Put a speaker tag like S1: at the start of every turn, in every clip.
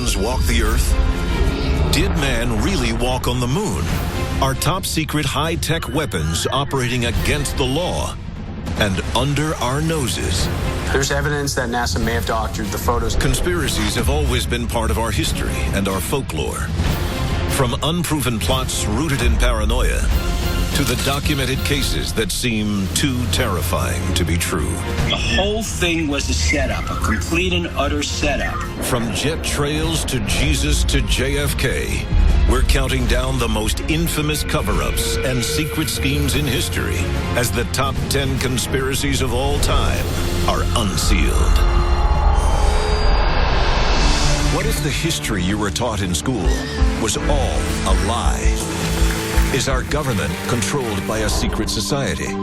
S1: aliens walk the Earth? Did man really walk on the moon? Are top-secret high-tech weapons operating against the law and under our noses?
S2: There's evidence that NASA may have doctored the photos.
S1: Conspiracies have always been part of our history and our folklore. From unproven plots rooted in paranoia to the documented cases that seem too terrifying to be true.
S3: The whole thing was a setup, a complete and utter setup.
S1: From jet trails to Jesus to JFK, we're counting down the most infamous cover-ups and secret schemes in history as the top 10 conspiracies of all time are unsealed. What if the history you were taught in school was all a lie? Is our government controlled by a secret society?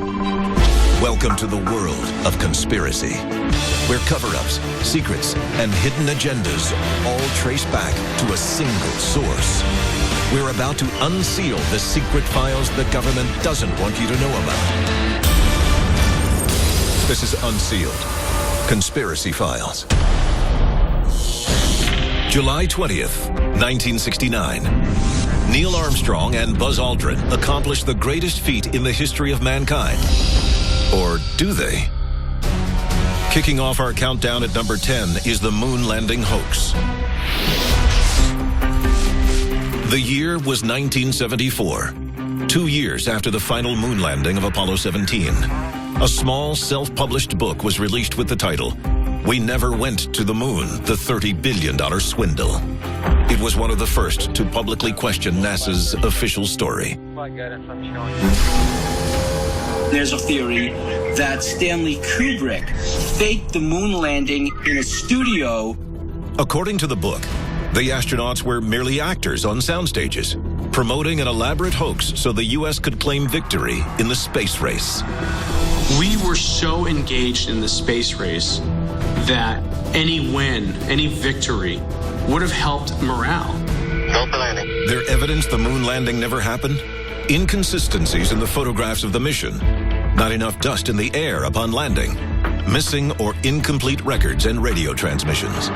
S1: Welcome to the world of conspiracy, where cover-ups, secrets, and hidden agendas all trace back to a single source. We're about to unseal the secret files the government doesn't want you to know about. This is Unsealed, Conspiracy Files. July 20th, 1969. Neil Armstrong and Buzz Aldrin accomplished the greatest feat in the history of mankind. Or do they? Kicking off our countdown at number 10 is the moon landing hoax. The year was 1974, 2 years after the final moon landing of Apollo 17. A small, self-published book was released with the title, "We Never Went to the Moon, the $30 Billion Swindle." It was one of the first to publicly question NASA's official story.
S3: There's a theory that Stanley Kubrick faked the moon landing in a studio.
S1: According to the book, the astronauts were merely actors on sound stages, promoting an elaborate hoax so the U.S. could claim victory in the space race.
S2: We were so engaged in the space race that any win, any victory would have helped morale.
S1: Their evidence the moon landing never happened? Inconsistencies in the photographs of the mission. Not enough dust in the air upon landing. Missing or incomplete records and radio transmissions.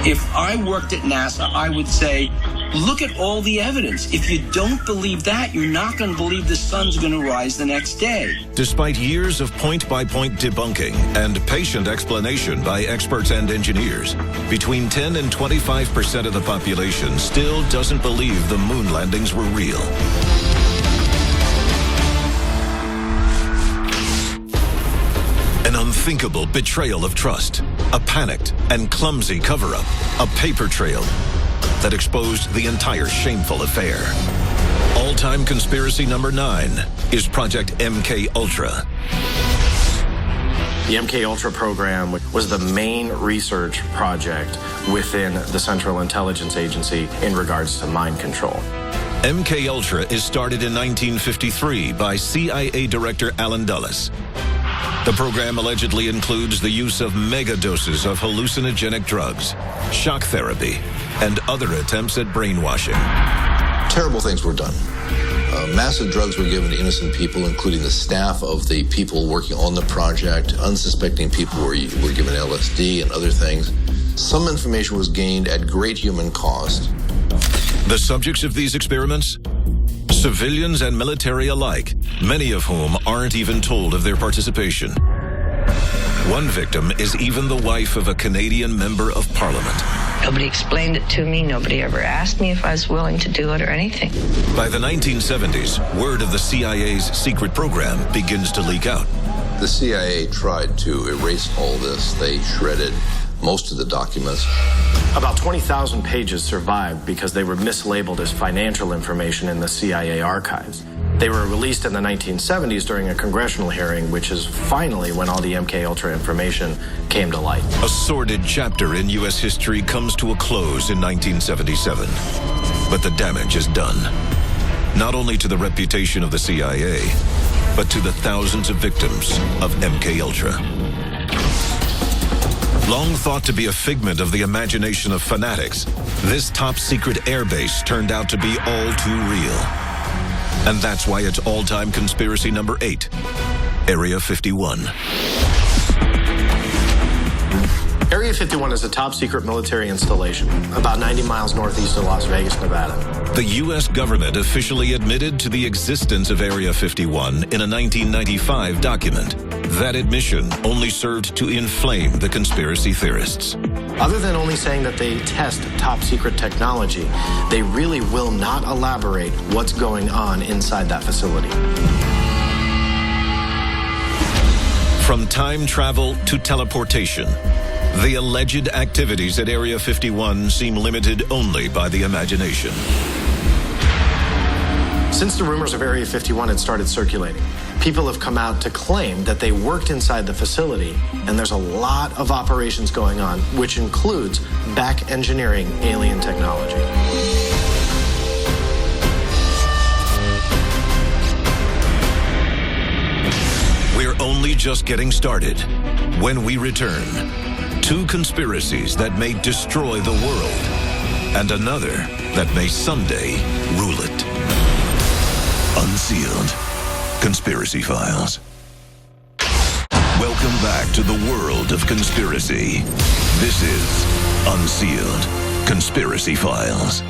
S3: If I worked at NASA, I would say, look at all the evidence. If you don't believe that, you're not going to believe the sun's going to rise the next day.
S1: Despite years of point-by-point debunking and patient explanation by experts and engineers, between 10 and 25% of the population still doesn't believe the moon landings were real. An unthinkable betrayal of trust, a panicked and clumsy cover-up, a paper trail that exposed the entire shameful affair. All-time conspiracy number 9 is Project MK Ultra.
S4: The MK Ultra program was the main research project within the Central Intelligence Agency in regards to mind control.
S1: MK Ultra is started in 1953 by CIA Director Allen Dulles. The program allegedly includes the use of mega doses of hallucinogenic drugs, shock therapy, and other attempts at brainwashing.
S5: Terrible things were done. Massive drugs were given to innocent people, including the staff of the people working on the project. Unsuspecting people were given LSD and other things. Some information was gained at great human cost.
S1: The subjects of these experiments? Civilians and military alike, many of whom aren't even told of their participation. One victim is even the wife of a Canadian member of Parliament.
S6: Nobody explained it to me. Nobody ever asked me if I was willing to do it or anything.
S1: By the 1970s, word of the CIA's secret program begins to leak out.
S5: The CIA tried to erase all this. They shredded most of the documents.
S4: About 20,000 pages survived because they were mislabeled as financial information in the CIA archives. They were released in the 1970s during a congressional hearing, which is finally when all the MK Ultra information came to light.
S1: A sordid chapter in U.S. history comes to a close in 1977. But the damage is done. Not only to the reputation of the CIA, but to the thousands of victims of MK Ultra. Long thought to be a figment of the imagination of fanatics, this top-secret airbase turned out to be all too real. And that's why it's all-time conspiracy number 8, Area 51.
S4: Area Area 51 is a top-secret military installation about 90 miles northeast of Las Vegas, Nevada.
S1: The U.S. government officially admitted to the existence of Area 51 in a 1995 document. That admission only served to inflame the conspiracy theorists.
S4: Other than only saying that they test top-secret technology, they really will not elaborate what's going on inside that facility.
S1: From time travel to teleportation, the alleged activities at Area 51 seem limited only by the imagination.
S4: Since the rumors of Area 51 had started circulating, people have come out to claim that they worked inside the facility, and there's a lot of operations going on, which includes back engineering alien technology.
S1: We're only just getting started. When we return, 2 conspiracies that may destroy the world, and another that may someday rule it. Unsealed. Conspiracy Files. Welcome back to the world of conspiracy. This is Unsealed. Conspiracy Files.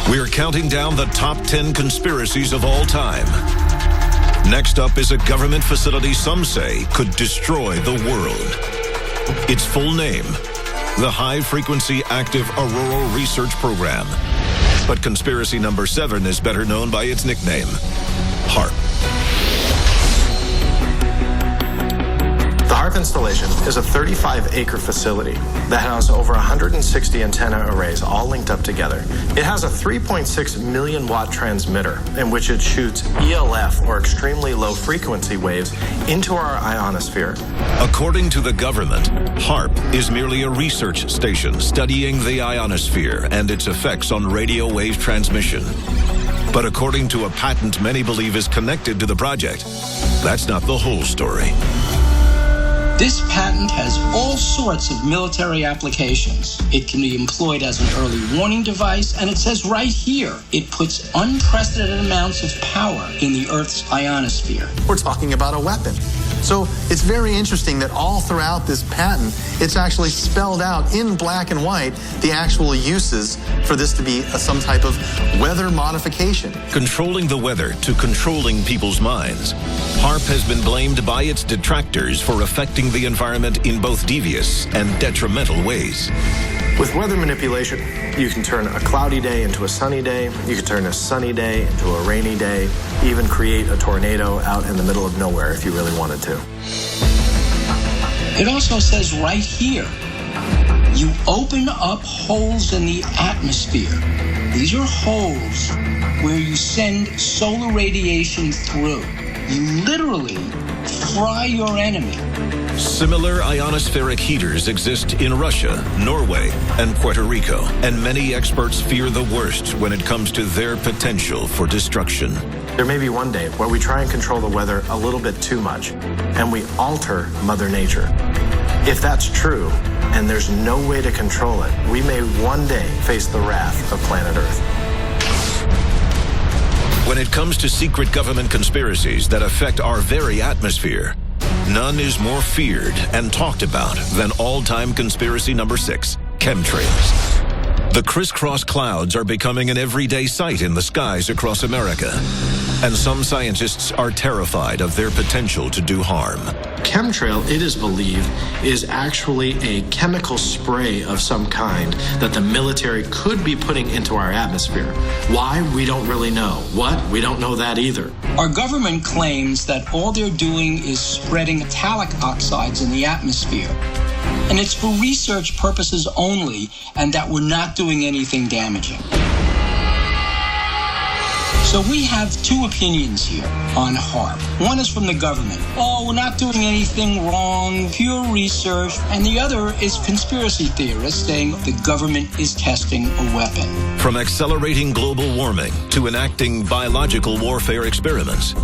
S1: We're counting down the top 10 conspiracies of all time. Next up is a government facility some say could destroy the world. Its full name, the High Frequency Active Auroral Research Program. But conspiracy number 7 is better known by its nickname, HAARP.
S4: The HAARP installation is a 35-acre facility that has over 160 antenna arrays all linked up together. It has a 3.6 million watt transmitter in which it shoots ELF, or extremely low frequency waves, into our ionosphere.
S1: According to the government, HAARP is merely a research station studying the ionosphere and its effects on radio wave transmission. But according to a patent many believe is connected to the project, that's not the whole story.
S3: This patent has all sorts of military applications. It can be employed as an early warning device, and it says right here, it puts unprecedented amounts of power in the Earth's ionosphere.
S7: We're talking about a weapon. So it's very interesting that all throughout this patent, it's actually spelled out in black and white the actual uses for this to be some type of weather modification.
S1: Controlling the weather to controlling people's minds, HAARP has been blamed by its detractors for affecting the environment in both devious and detrimental ways.
S4: With weather manipulation, you can turn a cloudy day into a sunny day, you can turn a sunny day into a rainy day, even create a tornado out in the middle of nowhere if you really wanted to.
S3: It also says right here, you open up holes in the atmosphere. These are holes where you send solar radiation through. You literally fry your enemy.
S1: Similar ionospheric heaters exist in Russia, Norway, and Puerto Rico, and many experts fear the worst when it comes to their potential for destruction.
S4: There may be one day where we try and control the weather a little bit too much, and we alter Mother Nature. If that's true, and there's no way to control it, we may one day face the wrath of planet Earth.
S1: When it comes to secret government conspiracies that affect our very atmosphere, none is more feared and talked about than all-time conspiracy number 6, chemtrails. The crisscross clouds are becoming an everyday sight in the skies across America, and some scientists are terrified of their potential to do harm.
S4: Chemtrail, it is believed, is actually a chemical spray of some kind that the military could be putting into our atmosphere. Why? We don't really know. What? We don't know that either.
S3: Our government claims that all they're doing is spreading metallic oxides in the atmosphere. And it's for research purposes only, and that we're not doing anything damaging. So we have 2 opinions here on HAARP. One is from the government. Oh, we're not doing anything wrong, pure research. And the other is conspiracy theorists saying the government is testing a weapon.
S1: From accelerating global warming to enacting biological warfare experiments,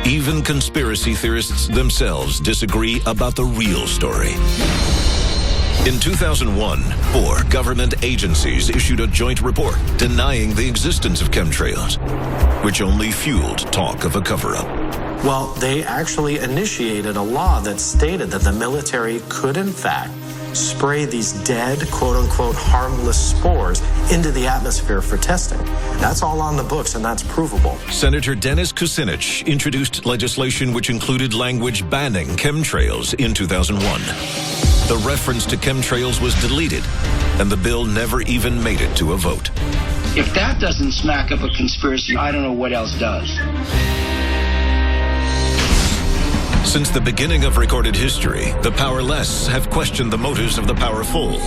S1: even conspiracy theorists themselves disagree about the real story. In 2001, 4 government agencies issued a joint report denying the existence of chemtrails, which only fueled talk of a cover-up.
S4: Well, they actually initiated a law that stated that the military could, in fact, spray these dead, quote-unquote, harmless spores into the atmosphere for testing. That's all on the books, and that's provable.
S1: Senator Dennis Kucinich introduced legislation which included language banning chemtrails in 2001. The reference to chemtrails was deleted, and the bill never even made it to a vote.
S3: If that doesn't smack up a conspiracy, I don't know what else does.
S1: Since the beginning of recorded history, the powerless have questioned the motives of the powerful.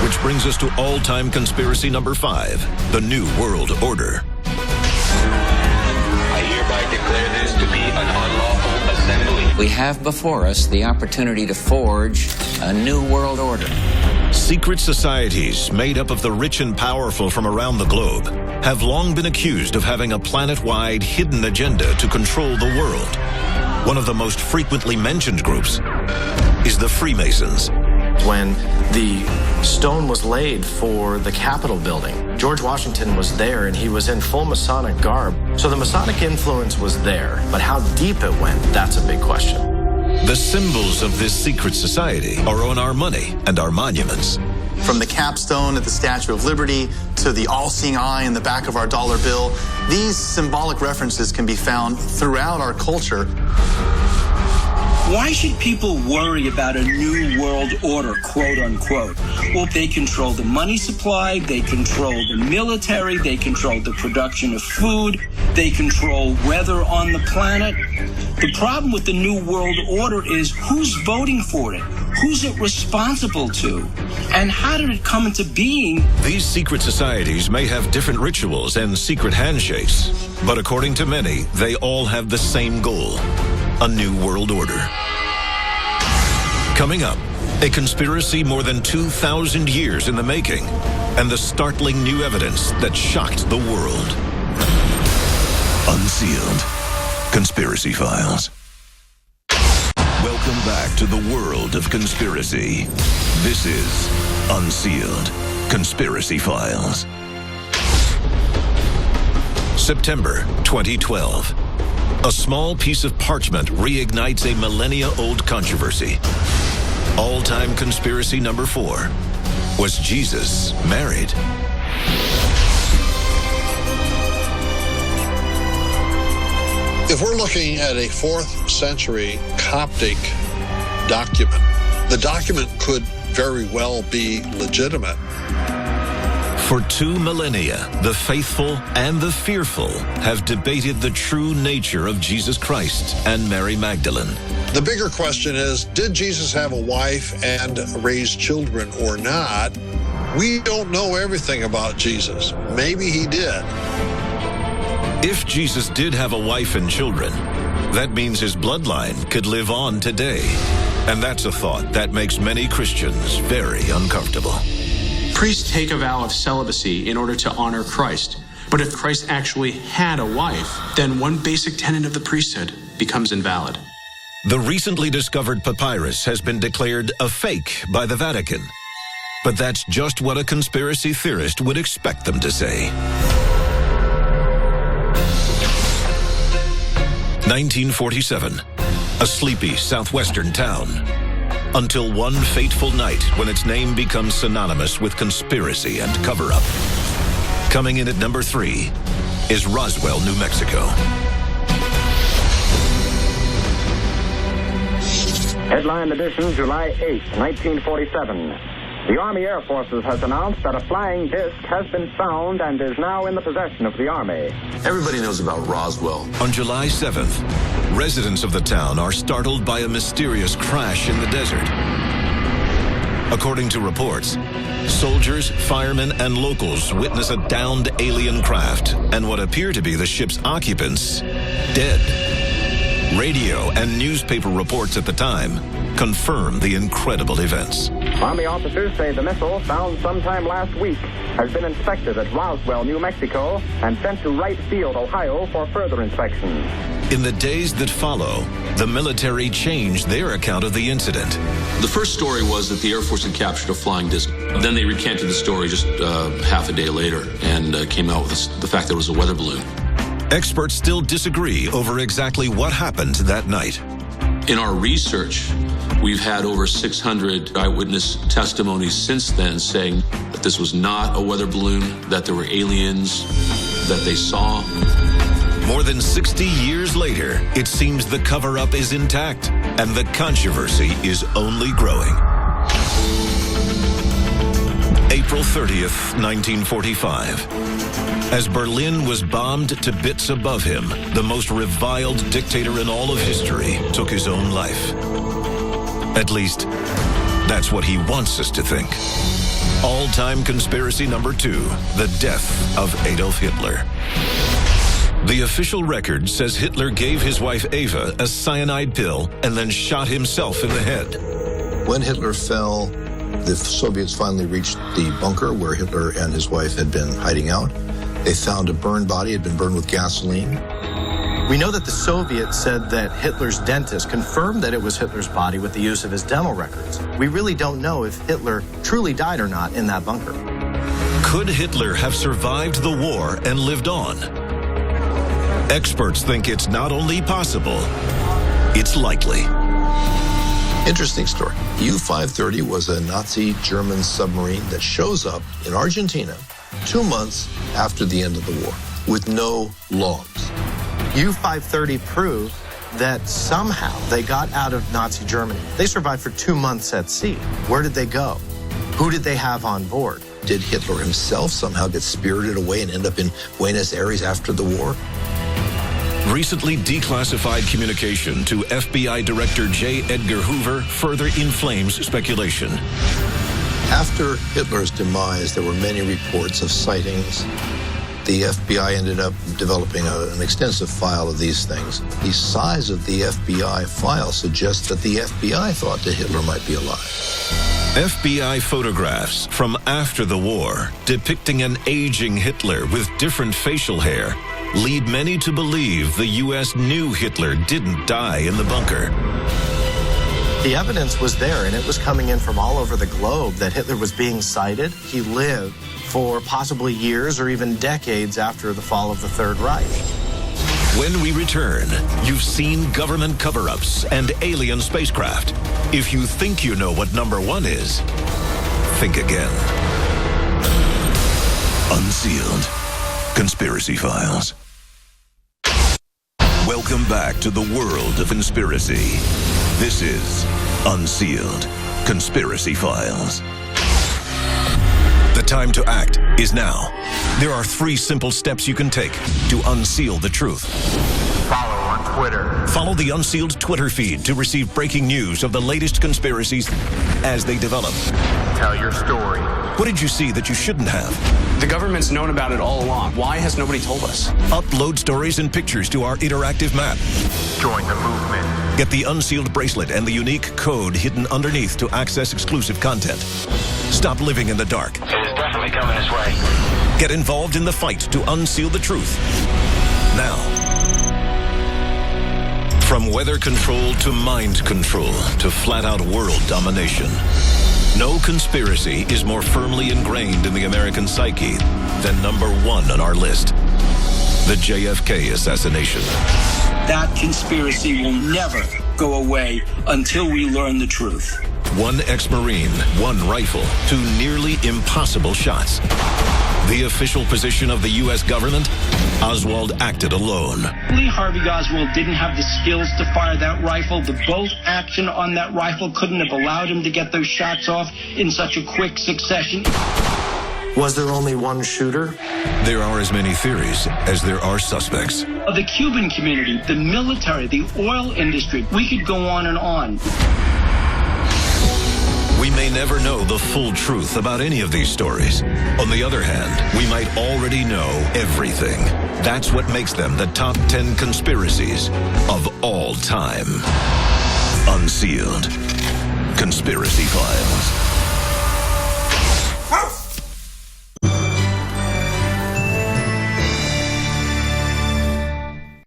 S1: Which brings us to all-time conspiracy number 5, the New World Order.
S8: I hereby declare this to be an unlawful assembly.
S9: We have before us the opportunity to forge a new world order.
S1: Secret societies made up of the rich and powerful from around the globe have long been accused of having a planet-wide hidden agenda to control the world. One of the most frequently mentioned groups is the Freemasons.
S4: When the stone was laid for the Capitol building, George Washington was there, and he was in full Masonic garb. So the Masonic influence was there, but how deep it went, that's a big question.
S1: The symbols of this secret society are on our money and our monuments.
S7: From the capstone at the Statue of Liberty to the all-seeing eye in the back of our dollar bill, these symbolic references can be found throughout our culture.
S3: Why should people worry about a new world order, quote unquote? Well, they control the money supply, they control the military, they control the production of food, they control weather on the planet. The problem with the new world order is who's voting for it? Who's it responsible to? And how did it come into being?
S1: These secret societies may have different rituals and secret handshakes, but according to many, they all have the same goal: a new world order. Coming up, a conspiracy more than 2,000 years in the making, and the startling new evidence that shocked the world. Unsealed. Conspiracy Files. Welcome back to the world of conspiracy. This is Unsealed. Conspiracy Files. September 2012. A small piece of parchment reignites a millennia-old controversy. All-time conspiracy number 4. Was Jesus married?
S10: If we're looking at a 4th century Coptic document, the document could very well be legitimate.
S1: For 2 millennia, the faithful and the fearful have debated the true nature of Jesus Christ and Mary Magdalene.
S10: The bigger question is, did Jesus have a wife and raise children or not? We don't know everything about Jesus. Maybe he did.
S1: If Jesus did have a wife and children, that means his bloodline could live on today. And that's a thought that makes many Christians very uncomfortable.
S2: Priests take a vow of celibacy in order to honor Christ. But if Christ actually had a wife, then one basic tenet of the priesthood becomes invalid.
S1: The recently discovered papyrus has been declared a fake by the Vatican. But that's just what a conspiracy theorist would expect them to say. 1947, a sleepy southwestern town. Until one fateful night when its name becomes synonymous with conspiracy and cover-up. Coming in at number 3 is Roswell, New Mexico.
S11: Headline edition, July 8, 1947. The Army Air Forces has announced that a flying disc has been found and is now in the possession of the Army.
S5: Everybody knows about Roswell.
S1: On July 7th, residents of the town are startled by a mysterious crash in the desert. According to reports, soldiers, firemen, and locals witness a downed alien craft and what appear to be the ship's occupants dead. Radio and newspaper reports at the time confirm the incredible events.
S11: Army officers say the missile, found sometime last week, has been inspected at Roswell, New Mexico, and sent to Wright Field, Ohio, for further inspection.
S1: In the days that follow, the military changed their account of the incident.
S12: The first story was that the Air Force had captured a flying disc. Then they recanted the story just half a day later and came out with the fact that it was a weather balloon.
S1: Experts still disagree over exactly what happened that night.
S12: In our research, we've had over 600 eyewitness testimonies since then saying that this was not a weather balloon, that there were aliens that they saw.
S1: More than 60 years later, it seems the cover-up is intact, and the controversy is only growing. April 30th, 1945. As Berlin was bombed to bits above him, the most reviled dictator in all of history took his own life. At least, that's what he wants us to think. All-time conspiracy number 2, the death of Adolf Hitler. The official record says Hitler gave his wife Eva a cyanide pill and then shot himself in the head.
S5: When Hitler fell, the Soviets finally reached the bunker where Hitler and his wife had been hiding out. They found a burned body, had been burned with gasoline.
S4: We know that the Soviets said that Hitler's dentist confirmed that it was Hitler's body with the use of his dental records. We really don't know if Hitler truly died or not in that bunker.
S1: Could Hitler have survived the war and lived on? Experts think it's not only possible, it's likely.
S5: Interesting story. U-530 was a Nazi German submarine that shows up in Argentina 2 months after the end of the war with no logs.
S4: U-530 proved that somehow they got out of Nazi Germany. They survived for 2 months at sea. Where did they go? Who did they have on board?
S5: Did Hitler himself somehow get spirited away and end up in Buenos Aires after the war?
S1: Recently declassified communication to FBI Director J. Edgar Hoover further inflames speculation.
S5: After Hitler's demise, there were many reports of sightings. The FBI ended up developing an extensive file of these things. The size of the FBI file suggests that the FBI thought that Hitler might be alive.
S1: FBI photographs from after the war depicting an aging Hitler with different facial hair lead many to believe the U.S. knew Hitler didn't die in the bunker.
S4: The evidence was there, and it was coming in from all over the globe that Hitler was being sighted. He lived for possibly years or even decades after the fall of the Third Reich.
S1: When we return, you've seen government cover-ups and alien spacecraft. If you think you know what number 1 is, think again. Unsealed. Conspiracy Files. Welcome back to the world of conspiracy. This is Unsealed. Conspiracy Files. The time to act is now. There are 3 simple steps you can take to unseal the truth.
S11: Follow on Twitter.
S1: Follow the Unsealed Twitter feed to receive breaking news of the latest conspiracies as they develop.
S11: Tell your story.
S1: What did you see that you shouldn't have?
S2: The government's known about it all along. Why has nobody told us?
S1: Upload stories and pictures to our interactive map.
S11: Join the movement.
S1: Get the Unsealed bracelet and the unique code hidden underneath to access exclusive content. Stop living in the dark.
S11: It is definitely coming this way.
S1: Get involved in the fight to unseal the truth. Now. From weather control to mind control to flat-out world domination. No conspiracy is more firmly ingrained in the American psyche than number 1 on our list. The JFK assassination.
S3: That conspiracy will never go away until we learn the truth.
S1: 1 ex-Marine, 1 rifle, 2 nearly impossible shots. The official position of the U.S. government? Oswald acted alone.
S3: Lee Harvey Oswald didn't have the skills to fire that rifle. The bolt action on that rifle couldn't have allowed him to get those shots off in such a quick succession.
S4: Was there only 1 shooter?
S1: There are as many theories as there are suspects.
S3: The Cuban community, the military, the oil industry, we could go on and on.
S1: We may never know the full truth about any of these stories. On the other hand, we might already know everything. That's what makes them the top 10 conspiracies of all time. Unsealed. Conspiracy Files.